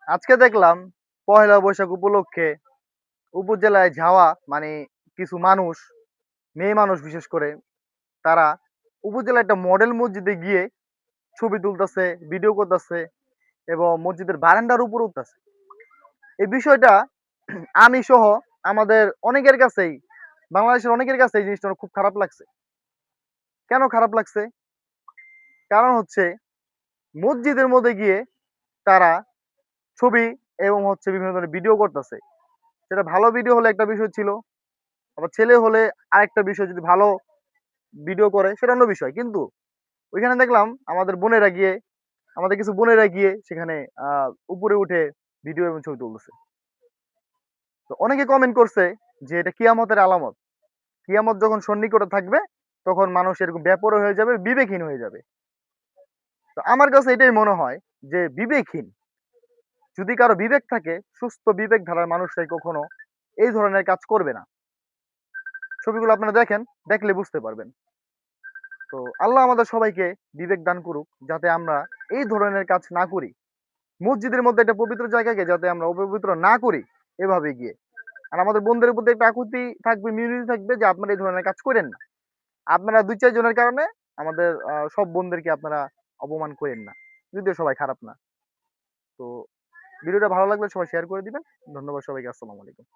আজকে দেখলাম পহেলা বৈশাখ উপলক্ষে উপজেলায় যাওয়া মানে কিছু মানুষ, মেয়ে মানুষ বিশেষ করে তারা উপজেলায় একটা মডেল মসজিদে গিয়ে ছবি তুলতেছে, ভিডিও করতেছে এবং মসজিদের বারান্দার উপরে উঠতেছে। এই বিষয়টা আমি সহ আমাদের অনেকের কাছেই, বাংলাদেশের অনেকের কাছে এই জিনিসটা খুব খারাপ লাগছে। কেন খারাপ লাগছে? কারণ হচ্ছে মসজিদের মধ্যে গিয়ে তারা ছবি এবং হচ্ছে বিভিন্ন ধরনের ভিডিও করতেছে। সেটা ভালো ভিডিও হলে একটা বিষয় ছিল, আবার ছেলে হলে আরেকটা বিষয়, যদি ভালো ভিডিও করে সেটা অন্য বিষয়। কিন্তু ওইখানে দেখলাম আমাদের কিছু বোনেরা গিয়ে সেখানে উপরে উঠে ভিডিও এবং ছবি তুলতেছে। তো অনেকে কমেন্ট করছে যে এটা কিয়ামতের আলামত। কিয়ামত যখন সন্নিকটে থাকবে তখন মানুষ এরকম বেপরোয়া হয়ে যাবে, বিবেকহীন হয়ে যাবে। তো আমার কাছে এটাই মনে হয় যে বিবেকহীন। যদি কারো বিবেক থাকে, সুস্থ বিবেক ধারার মানুষরাই কখনো এই ধরনের কাজ করবে না। ছবিগুলো আপনারা দেখেন, দেখলে বুঝতে পারবেন। তো আল্লাহ আমাদের সবাইকে বিবেক দান করুক যাতে আমরা এই ধরনের কাজ না করি। মসজিদের মধ্যে একটা পবিত্র জায়গাকে যাতে আমরা অপবিত্র না করি এভাবে গিয়ে। আর আমাদের বন্ধুদের প্রতি একটা আকুতি থাকবে, মিউনিটি থাকবে যে আপনারা এই ধরনের কাজ করেন না। আপনারা ২-৪ জনের কারণে আমাদের সব বোনদেরকে আপনারা অপমান কইরেন না। যদিও সবাই খারাপ না। তো ভিডিওটা ভালো লাগলে সবাই শেয়ার করে দিবেন। ধন্যবাদ সবাইকে। আসসালামু আলাইকুম।